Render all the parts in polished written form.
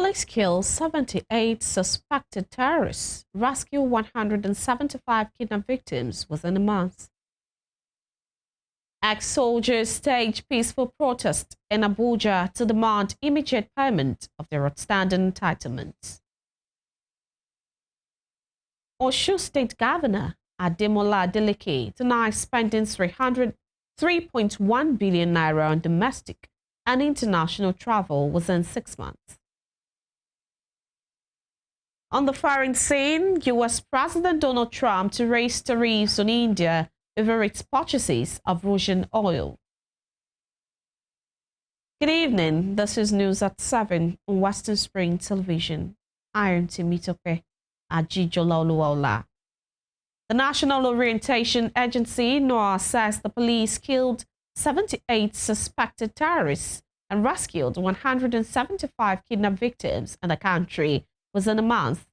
Police kill 78 suspected terrorists, rescue 175 kidnapped victims within a month. Ex-soldiers stage peaceful protest in Abuja to demand immediate payment of their outstanding entitlements. Osun State Governor Ademola Adeleke denies spending 3.1 billion naira on domestic and international travel within 6 months. On the foreign scene, U.S. President Donald Trump to raise tariffs on India over its purchases of Russian oil. Good evening. This is news at 7 on Western Spring Television. I am Timitope Ajijola. The National Orientation Agency, NOAA, says the police killed 78 suspected terrorists and rescued 175 kidnapped victims in the country within a month.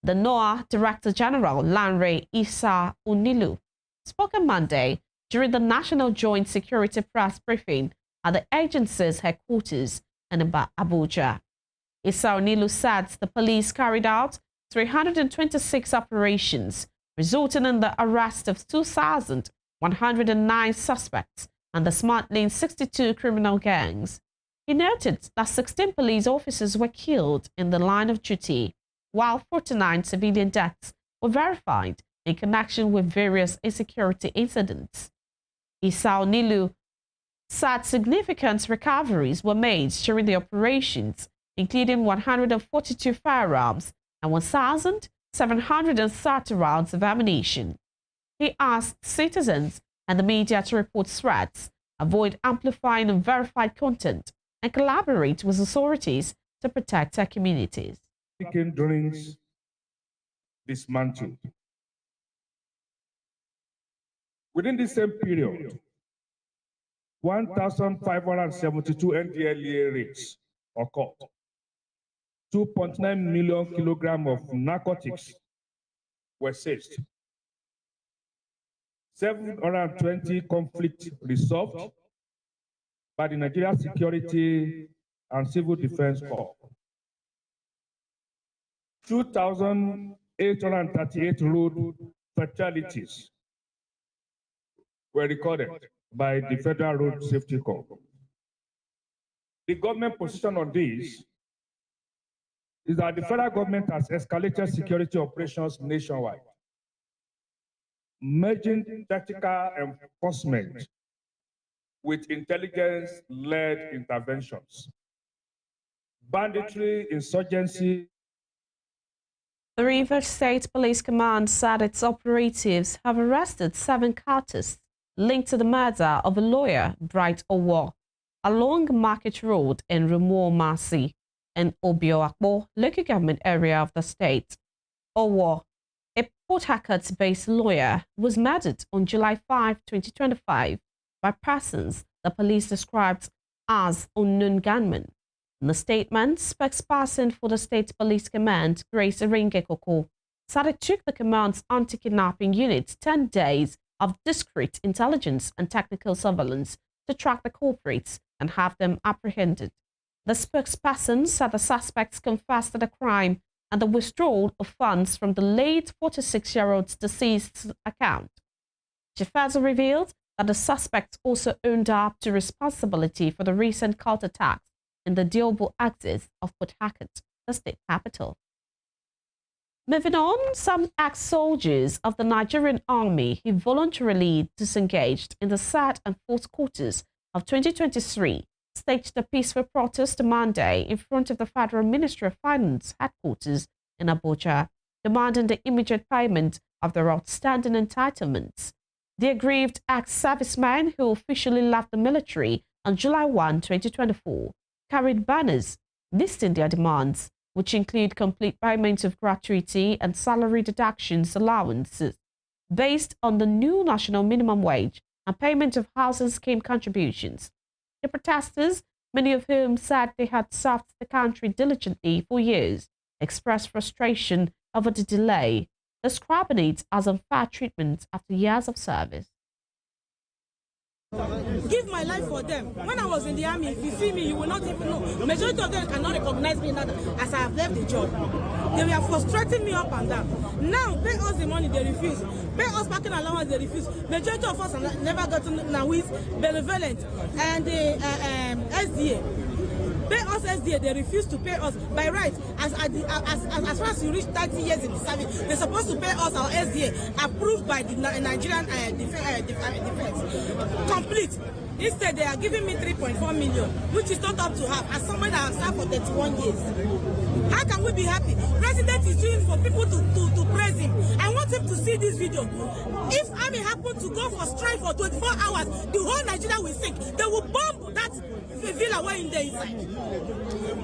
The NOAA Director General, Lanre Issa Onilu, spoke on Monday during the National Joint Security Press briefing at the agency's headquarters in Abuja. Issa Onilu said the police carried out 326 operations, resulting in the arrest of 2,109 suspects and dismantling 62 criminal gangs. He noted that 16 police officers were killed in the line of duty, while 49 civilian deaths were verified in connection with various insecurity incidents. Issa Onilu said significant recoveries were made during the operations, including 142 firearms and 1,730 rounds of ammunition. He asked citizens and the media to report threats, avoid amplifying unverified content, and collaborate with authorities to protect their communities. Drawings dismantled. Within the same period, 1,572 NDLEA raids occurred. 2.9 million kilograms of narcotics were seized. 720 conflicts resolved by the Nigeria Security and Civil Defense Corps. 2,838 road fatalities were recorded by the Federal Road Safety Corps. The government position on this is that the federal government has escalated security operations nationwide, merging tactical enforcement with intelligence-led interventions. Banditry, insurgency. The Rivers State Police Command said its operatives have arrested 7 cultists linked to the murder of a lawyer, Bright Owo, along Market Road in Rumo-Masi in Obioakpo, local government area of the state. Owo, a Port Harcourt-based lawyer, was murdered on July 5, 2025 by persons the police described as unknown gunmen. In the statement, spokesperson for the State Police Command, Grace Erenge-Koko, said it took the command's anti-kidnapping unit 10 days of discreet intelligence and technical surveillance to track the culprits and have them apprehended. The spokesperson said the suspects confessed to the crime and the withdrawal of funds from the late 46-year-old's deceased's account. She further revealed that the suspects also owned up to responsibility for the recent cult attacks in the Diobo axis of Port Harcourt, the state capital. Moving on, some ex-soldiers of the Nigerian army who voluntarily disengaged in the 3rd and 4th quarters of 2023 staged a peaceful protest Monday in front of the Federal Ministry of Finance headquarters in Abuja, demanding the immediate payment of their outstanding entitlements. The aggrieved ex-servicemen who officially left the military on July 1, 2024, carried banners listing their demands, which include complete payment of gratuity and salary deductions allowances based on the new national minimum wage and payment of housing scheme contributions. The protesters, many of whom said they had served the country diligently for years, expressed frustration over the delay, describing it as unfair treatment after years of service. Give my life for them. When I was in the army, if you see me, you will not even know. Majority of them cannot recognize me now as I have left the job. They were frustrating me up and down. Now, pay us the money, they refuse. Pay us parking allowance, they refuse. Majority of us have never gotten now with benevolent and the SDA. Pay us SDA, they refuse to pay us by right. As far as you reach 30 years in the service, they're supposed to pay us our SDA approved by the Nigerian defense. Complete. Instead, they are giving me 3.4 million, which is not up to half, as someone that has served for 31 years. How can we be happy? President is doing for people to praise him. I want him to see this video. If army happen to go for strike for 24 hours, the whole Nigeria will sink. They will bomb that villa where in there inside.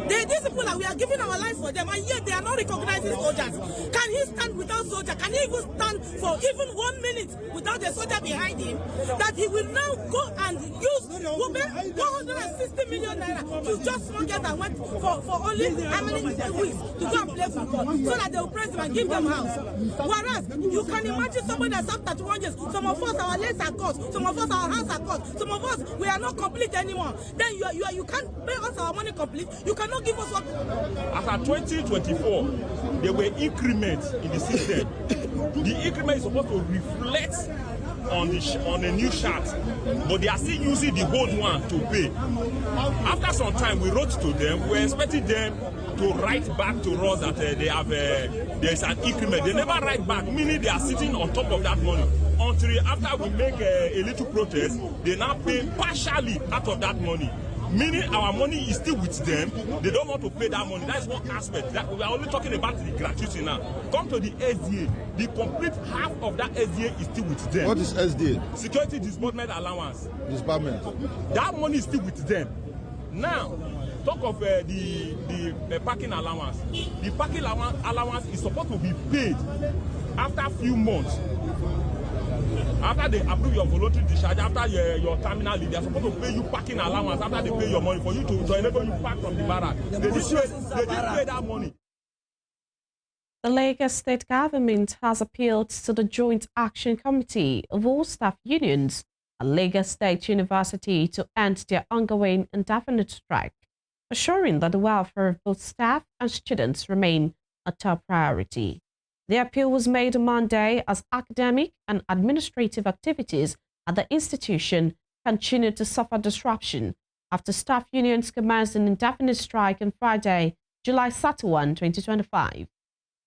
These people that we are giving our life for them, and yet they are not recognizing soldiers. Can he stand without soldier? Can he even stand for even 1 minute without a soldier behind him? That he will now go and use 160 million naira to just forget and went for only how many weeks to go and play football so that they will praise him and give them house. Whereas you can imagine somebody that's after 21 years, some of us our legs are cut, some of us our hands are cut, some of us we are not complete anymore. Then you can't pay us our money complete. You cannot give us what. As at 2024, there were increments in the system. The increment is supposed to reflect on the new chart, but they are still using the old one to pay. After some time, we wrote to them. We were expecting them to write back to us that they have there is an increment. They never write back, meaning they are sitting on top of that money. Until after we make a little protest, they now pay partially out of that money. Meaning our money is still with them. They don't want to pay that money. That is one aspect. That we are only talking about the gratuity now. Come to the SDA. The complete half of that SDA is still with them. What is SDA? Security Disbursement Allowance. Disbursement. That money is still with them. Now, talk of the parking allowance. The parking allowance is supposed to be paid after a few months. After they approve your voluntary discharge, after your terminal leave, they are supposed to pay you parking allowance after they pay your money for you to enable you park from the barrack. They didn't pay that money. The Lagos State Government has appealed to the Joint Action Committee of all staff unions at Lagos State University to end their ongoing indefinite strike, assuring that the welfare of both staff and students remain a top priority. The appeal was made on Monday as academic and administrative activities at the institution continued to suffer disruption after staff unions commenced an indefinite strike on Friday, July 31, 2025,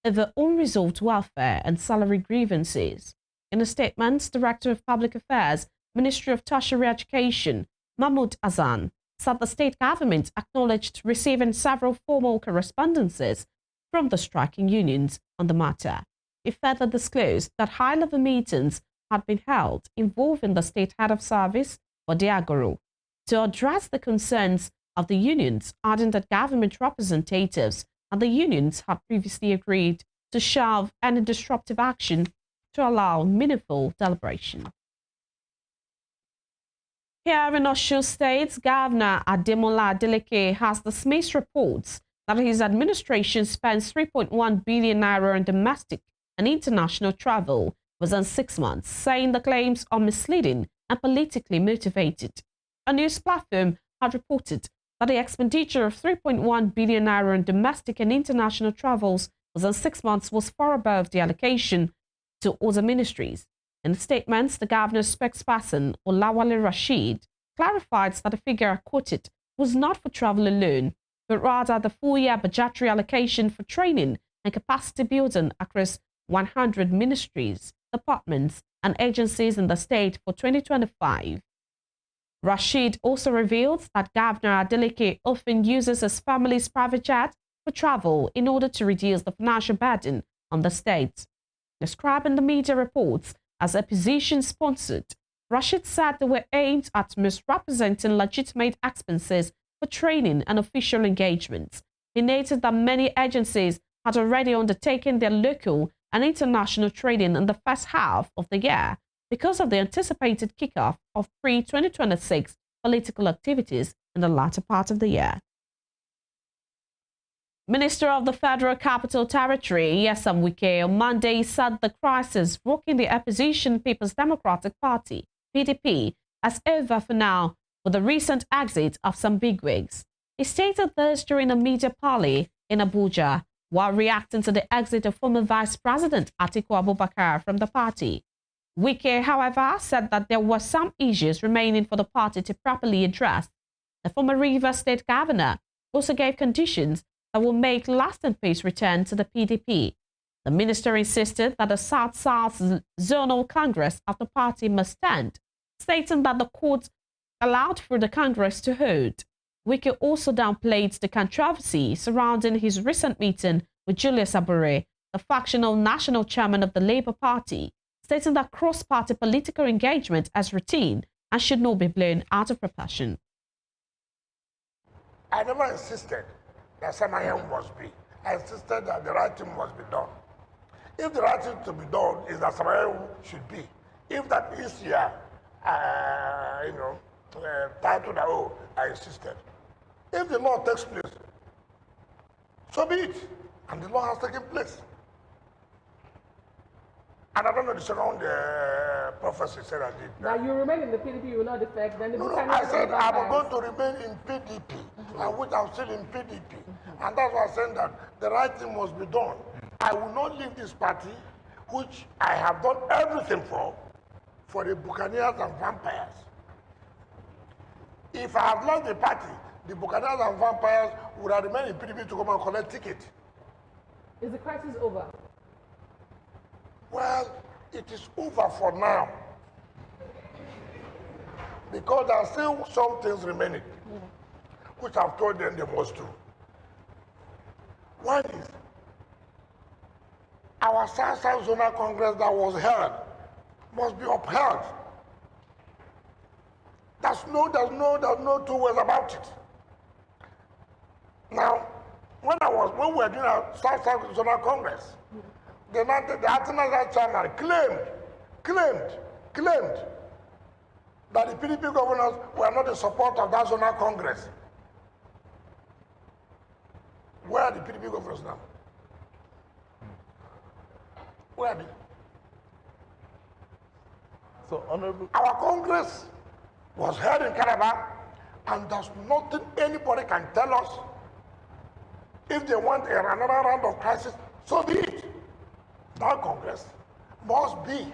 over unresolved welfare and salary grievances. In a statement, Director of Public Affairs, Ministry of Tertiary Education, Mahmoud Hassan, said the state government acknowledged receiving several formal correspondences from the striking unions on the matter. It further disclosed that high-level meetings had been held involving the state head of service, Odiagoro, to address the concerns of the unions, adding that government representatives and the unions had previously agreed to shelve any disruptive action to allow meaningful deliberation. Here in Osun State, Governor Ademola Adeleke has dismissed reports that his administration spends 3.1 billion naira on domestic and international travel within 6 months, saying the claims are misleading and politically motivated. A news platform had reported that the expenditure of 3.1 billion naira on domestic and international travels within 6 months was far above the allocation to other ministries. In statements, the governor's spokesperson, Olawale Rashid, clarified that the figure quoted was not for travel alone, but rather the full-year budgetary allocation for training and capacity building across 100 ministries, departments, and agencies in the state for 2025. Rashid also revealed that Governor Adeleke often uses his family's private jet for travel in order to reduce the financial burden on the state. Describing the media reports as opposition-sponsored, Rashid said they were aimed at misrepresenting legitimate expenses for training and official engagements. He noted that many agencies had already undertaken their local and international training in the first half of the year because of the anticipated kickoff of pre-2026 political activities in the latter part of the year. Minister of the Federal Capital Territory, Nyesom Wike, on Monday said the crisis rocking the opposition People's Democratic Party, PDP, as over for now with the recent exit of some bigwigs. He stated this during a media parley in Abuja while reacting to the exit of former Vice President Atiku Abubakar from the party. Wike, however, said that there were some issues remaining for the party to properly address. The former Rivers State Governor also gave conditions that will make lasting peace return to the PDP. The minister insisted that the South-South Zonal Congress of the party must stand, stating that the court allowed for the Congress to hold. Wike also downplayed the controversy surrounding his recent meeting with Julius Abure, the factional national chairman of the Labour Party, stating that cross-party political engagement is routine and should not be blown out of proportion. I never insisted that Samahem must be. I insisted that the right thing must be done. If the right thing to be done is that Samahem should be, if that is here, title that, oh, I insisted. If the law takes place, so be it. And the law has taken place. And I don't know the second prophecy said I did. Now you remain in the PDP, you will not defect. Then No, I said I'm going to remain in PDP, and which I'm still in PDP. And that's why I said that the right thing must be done. I will not leave this party, which I have done everything for the Buccaneers and vampires. If I had left the party, the Buccaneers and vampires would have remained in PDP to come and collect tickets. Is the crisis over? Well, it is over for now. Because there are still some things remaining, which I've told them they must do. One is, our South-South Zonal Congress that was held must be upheld. There's no two ways about it. Now, when we were doing our South-South Zonal Congress, the Startimes Channel claimed that the PDP governors were not in support of that zonal Congress. Where are the PDP governors now? Where are they? So, Honorable, our Congress was held in Calabar, and there's nothing anybody can tell us. If they want another round of crisis, so be it. That Congress must be.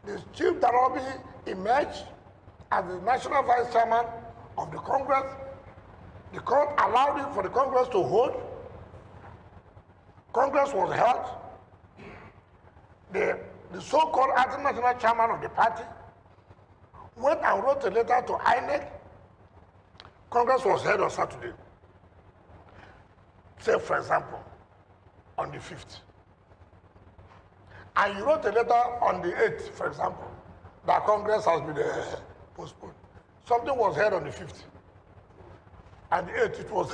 The Chief Darobi emerged as the National Vice Chairman of the Congress. The court allowed it for the Congress to hold. Congress was held. The so-called international chairman of the party went and wrote a letter to INEC. Congress was held on Saturday. Say, for example, on the 5th. And you wrote a letter on the 8th, for example, that Congress has been postponed. Something was held on the 5th. And the 8th, it was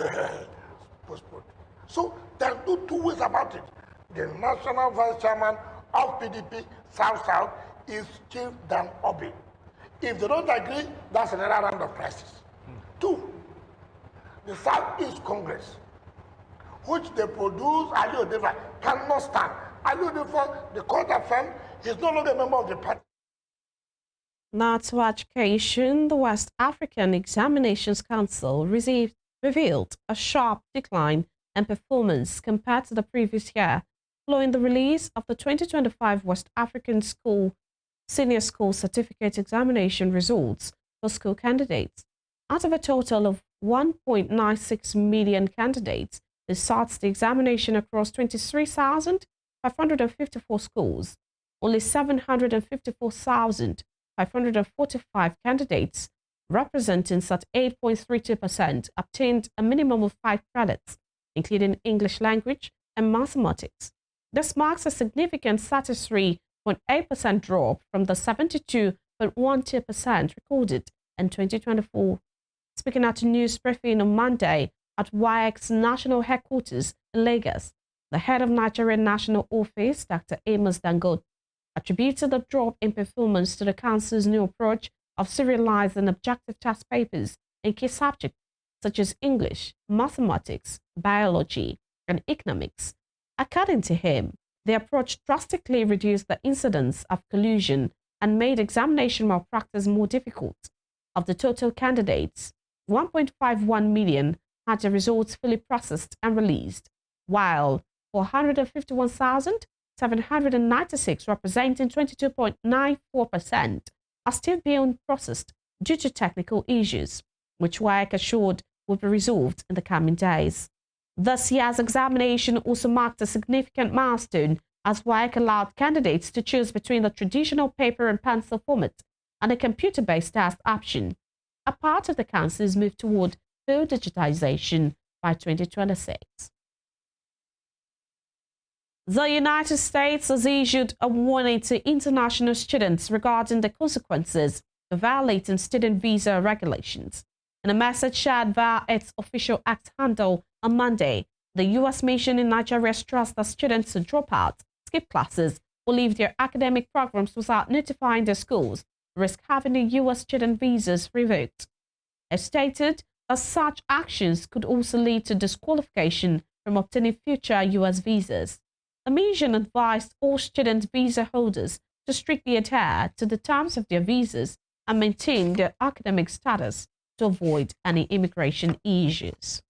postponed. So there's no two ways about it. The National Vice Chairman of PDP South-South is Chief Dan Obi. If they don't agree, that's another round of crisis. Two, the Southeast Congress, which they produce, Ali Odefa, cannot stand. Ali Odefa, the court affirmed, he's no longer a member of the party. Now to education, the West African Examinations Council revealed a sharp decline in performance compared to the previous year, following the release of the 2025 West African Senior School Certificate Examination results for school candidates. Out of a total of 1.96 million candidates, they sat the examination across 23,554 schools. Only 754,545 candidates, representing such 8.32%, obtained a minimum of 5 credits, including English language and mathematics. This marks a significant 33.8% drop from the 72.12% recorded in 2024. Speaking at a news briefing on Monday at WAEC's national headquarters in Lagos, the head of Nigerian National Office, Dr. Amos Dangote, attributed the drop in performance to the council's new approach of serialized and objective test papers in key subjects such as English, mathematics, biology, and economics. According to him, the approach drastically reduced the incidence of collusion and made examination malpractice more difficult. Of the total candidates, 1.51 million had their results fully processed and released, while 451,796, representing 22.94%, are still being processed due to technical issues, which WAEC assured will be resolved in the coming days. This year's examination also marked a significant milestone as WAEC allowed candidates to choose between the traditional paper and pencil format and a computer-based test option, a part of the Council's move toward full digitization by 2026. The United States has issued a warning to international students regarding the consequences of violating student visa regulations. In a message shared via its official X handle on Monday, the U.S. mission in Nigeria stressed that students who drop out, skip classes, or leave their academic programs without notifying their schools risk having their U.S. student visas revoked. It stated that such actions could also lead to disqualification from obtaining future U.S. visas. The mission advised all student visa holders to strictly adhere to the terms of their visas and maintain their academic status to avoid any immigration issues.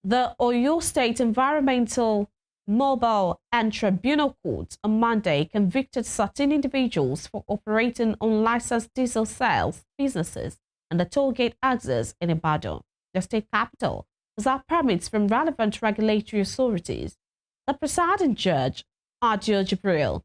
The Oyo State Environmental Mobile and Tribunal Court on Monday convicted certain individuals for operating unlicensed diesel sales businesses and the toll gate access in Ibadan, the state capital, without permits from relevant regulatory authorities. The presiding judge, Adio Jibril,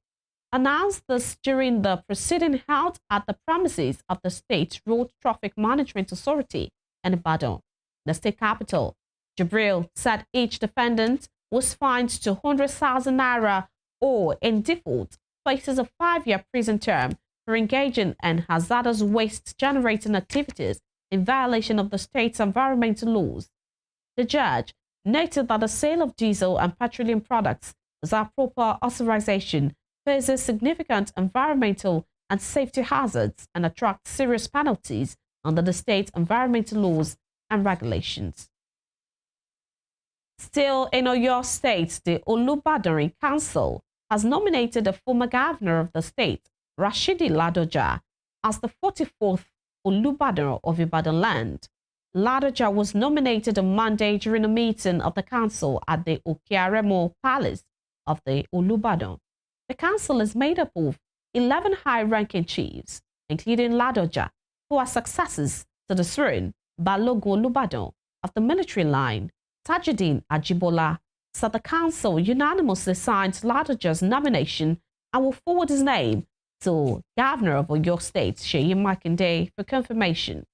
announced this during the proceeding held at the premises of the State Road Traffic Management Authority in Ibadan, the state capital. Jibril said each defendant was fined 200,000 naira or, in default, faces a 5-year prison term for engaging in hazardous waste-generating activities in violation of the state's environmental laws. The judge noted that the sale of diesel and petroleum products without proper authorization poses significant environmental and safety hazards and attracts serious penalties under the state's environmental laws and regulations. Still in Oyo State, the Olubadan Council has nominated the former governor of the state, Rashidi Ladoja, as the 44th Olubadan of Ibadan land. Ladoja was nominated on Monday during a meeting of the council at the Okiaremo Palace of the Olubadan. The council is made up of 11 high-ranking chiefs, including Ladoja, who are successors to the throne, Balogun Olubadan of the military line, Tajudeen Ajibola. So the council unanimously signed Ladoja's nomination and will forward his name to Governor of Oyo State, Seyi Makinde, for confirmation.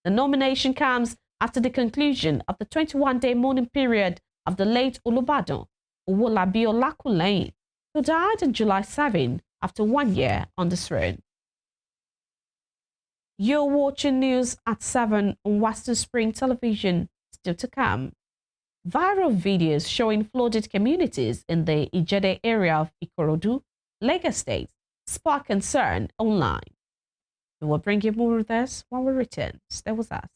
The nomination comes after the conclusion of the 21-day mourning period of the late Olubadan, Owolabi Olakunleyin, who died on July 7 after 1 year on the throne. You're watching news at 7 on Western Spring Television. Still to come. Viral videos showing flooded communities in the Ijede area of Ikorodu, Lagos State, spark concern online. We will bring you more of this when we return. Stay with us.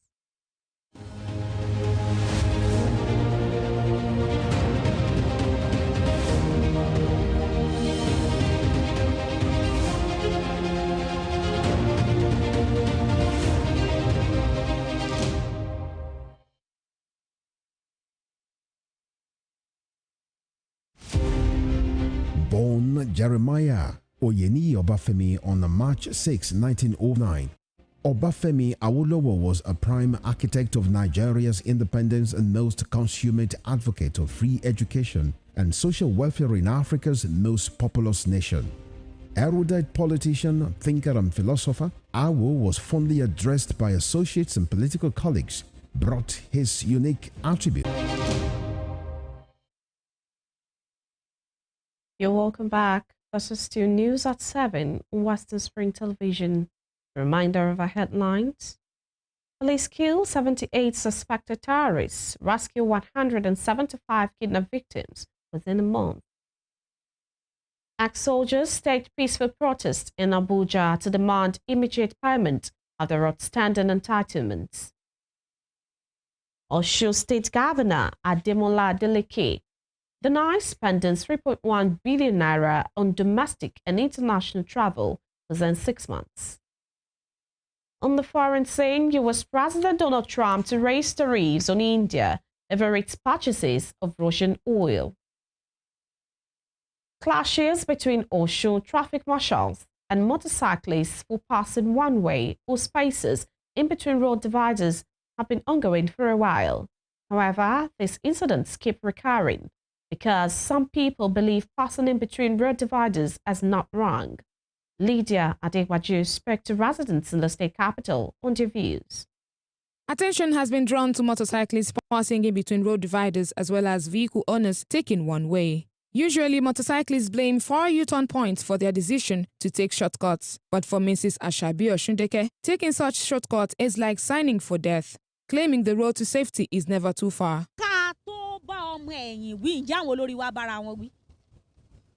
Born Jeremiah Oyeni Obafemi on March 6, 1909. Obafemi Awolowo was a prime architect of Nigeria's independence and most consummate advocate of free education and social welfare in Africa's most populous nation. Erudite politician, thinker and philosopher, Awo was fondly addressed by associates and political colleagues, brought his unique attribute. You're welcome back. This is still news at 7 on Western Spring Television. Reminder of our headlines. Police kill 78 suspected terrorists, rescue 175 kidnapped victims within a month. Ex-soldiers staged peaceful protest in Abuja to demand immediate payment of their outstanding entitlements. Osun State Governor Ademola Adeleke denies spending 3.1 billion naira on domestic and international travel within 6 months. On the foreign scene, US President Donald Trump to raise tariffs on India over its purchases of Russian oil. Clashes between Osun traffic marshals and motorcyclists for passing one way or spaces in between road dividers have been ongoing for a while. However, these incidents keep recurring because some people believe passing in between road dividers is not wrong. Lydia Adegbaju spoke to residents in the state capital on their views. Attention has been drawn to motorcyclists passing in between road dividers as well as vehicle owners taking one way. Usually, motorcyclists blame far U-turn points for their decision to take shortcuts. But for Mrs. Ashabi Oshundeke, taking such shortcuts is like signing for death, claiming the road to safety is never too far.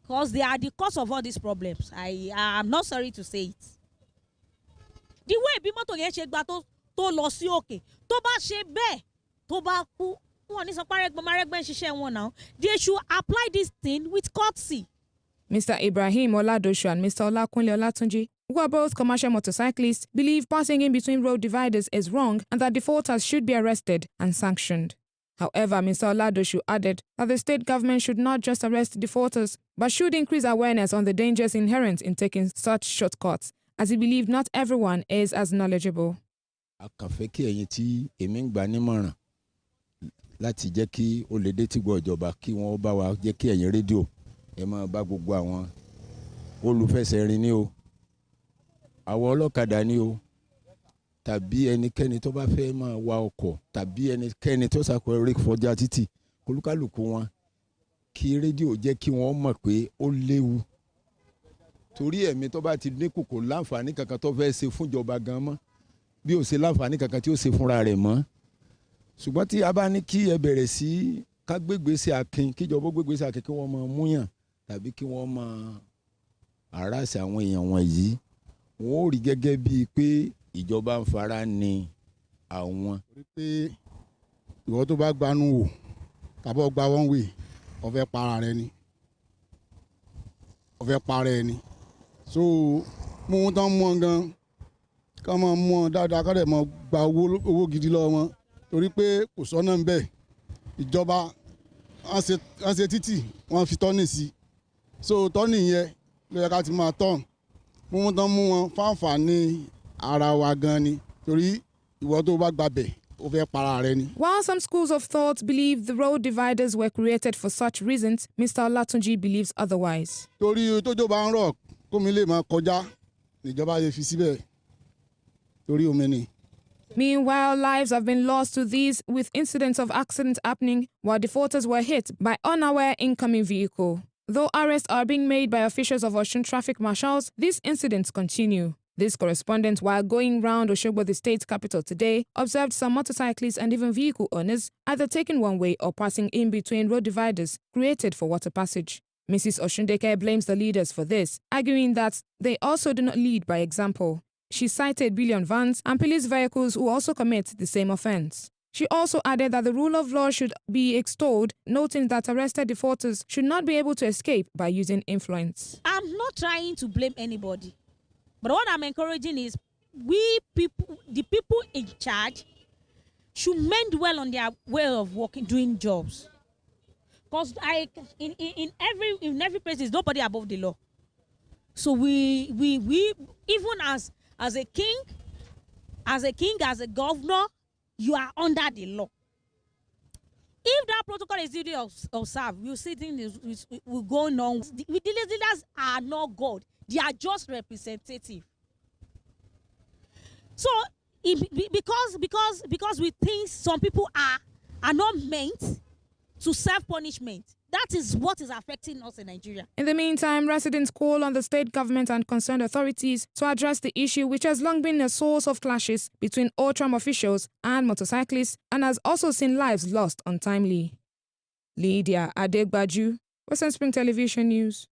Because they are the cause of all these problems. I am not sorry to say it. The way bí mọ́tò yẹn ṣe gba tó lọ sí òkè tó bá ṣe bẹ́ẹ̀ tó bá kú wọn ní sọ pé arẹ́gbẹ́ ń ṣiṣẹ́ wọn náà. They should apply this thing with courtesy. Mr. Ibrahim Oladoshu and Mr. Olakunle Olatunji, who are both commercial motorcyclists, believe passing in between road dividers is wrong and that defaulters should be arrested and sanctioned. However, Mr. Oladoshu added that the state government should not just arrest defaulters, but should increase awareness on the dangers inherent in taking such shortcuts, as he believed not everyone is as knowledgeable. Láti jẹ́ kí ó lè dé tí gbọ́ ìjọba kí wọ́n bá wa jẹ́ kí ẹ̀yin rédíò ẹ máa bá gbogbo àwọn olùfẹsẹ̀rìn ní o àwọn ọlọ́kadà ní o tàbí ẹnikẹ́ni tó bá fẹ́ máa wa ọkọ̀ tàbí ẹnikẹ́ni tó ṣàkóso kọjá títì olúkálùkù wọn kí rédíò jẹ́ kí wọ́n mọ̀ pé ó léwu torí ẹ̀mí tó bá ti dínkù kò láǹfààní kankan tó fẹ́ ṣe fúnjọba gan mọ́ bí ó ṣe láǹfààní kankan tí ó ṣe fúnra rẹ̀ mọ́. Ṣùgbọ́n tí a bá ní kí ẹ bẹ̀rẹ̀ sí ká gbégbèsè akin kíjọba gbégbèsè akin kí wọ́n máa múyàn tàbí kí wọ́n máa harass àwọn èèyàn wọ̀nyí wọ́n ó rí gẹ́gẹ́ bíi pé ìjọba ń fara ní àwọn. Pé ìwọ tó bá gbanú wò tàbí ọgbà one way ó fẹ́ para rẹ ni ó fẹ́ para ẹ ni so mú wọn tán mú wọn gan ká máa mú wọn dáadáa ká dẹ̀ máa gba owó gidi lọ́wọ́ wọn. Torí pé kò sọ́nà ń bẹ̀ ìjọba wọ́n ṣe títì wọ́n fi tọ́nì sí so tọ́nì yẹn ló yẹ ká ti máa tọ́n mú tán mú wọn fáǹfààní ara wa gan ni torí ìwọ tó bá gbàbẹ̀ ó fẹ́ para rẹ ni. While some schools of thought believe the road dividers were created for such reasons, Mr. Olatunji believes otherwise. Torí tójó bá ń rọ̀ kómi lè máa kọjá níjọba yẹ fi síbẹ̀ torí omi ni. Meanwhile, lives have been lost to these, with incidents of accidents happening while defaulters were hit by unaware incoming vehicle. Though arrests are being made by officials of Osun traffic marshals, these incidents continue. This correspondent, while going round Osogbo, the state capital today, observed some motorcyclists and even vehicle owners either taking one way or passing in between road dividers created for water passage. Mrs. Oshundeke blames the leaders for this, arguing that they also do not lead by example. She cited billion vans and police vehicles who also commit the same offense. She also added that the rule of law should be extolled, noting that arrested defaulters should not be able to escape by using influence. I'm not trying to blame anybody, but what I'm encouraging is we people, the people in charge, should mend well on their way of working, doing jobs. Because in every place is nobody above the law. So we even as a king, as a governor, you are under the law. If that protocol is duly observed, you see things will go on. The leaders are not God; they are just representative. So, because we think some people are not meant to serve punishment. That is what is affecting us in Nigeria. In the meantime, residents call on the state government and concerned authorities to address the issue, which has long been a source of clashes between O-Tram officials and motorcyclists and has also seen lives lost untimely. Lydia Adegbaju, Western Spring Television News.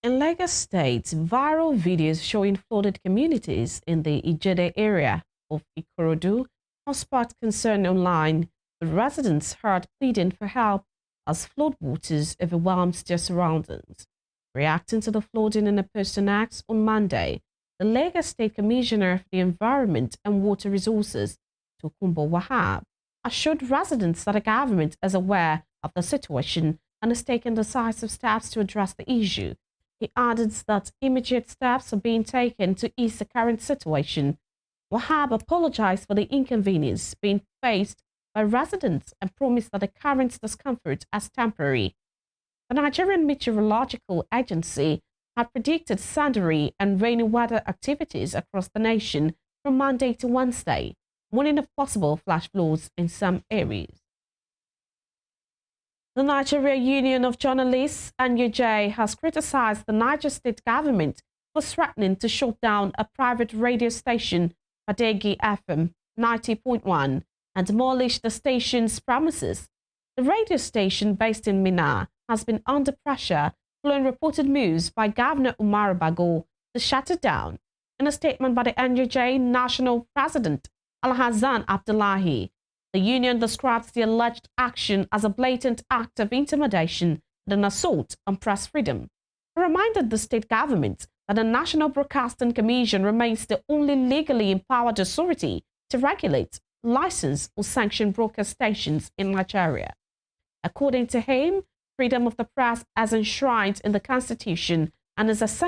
In Lagos State, viral videos showing flooded communities in the Ijede area of Ikorodu have sparked concern online, with residents heard pleading for help as floodwaters overwhelmed their surroundings. Reacting to the flooding in a person asked on Monday, the Lagos State Commissioner for the Environment and Water Resources, Tokunbo Wahab, assured residents that the government is aware of the situation and has taken decisive steps to address the issue. He added that immediate steps are being taken to ease the current situation. Wahab apologized for the inconvenience being faced by residents and promised that the current discomfort is temporary. The Nigerian Meteorological Agency had predicted thundery and rainy weather activities across the nation from Monday to Wednesday, warning of possible flash floods in some areas. The Nigeria Union of Journalists, NUJ, has criticized the Niger State government for threatening to shut down a private radio station, Badegi FM 90.1, and demolish the station's premises. The radio station, based in Minna, has been under pressure following reported moves by Governor Umar Bago to shut it down. In a statement by the NUJ National President Alhassan Abdullahi, the union describes the alleged action as a blatant act of intimidation and an assault on press freedom. It reminded the state government that the National Broadcasting Commission remains the only legally empowered authority to regulate, license, or sanction broadcast stations in Nigeria. According to him, freedom of the press is enshrined in the Constitution and is essential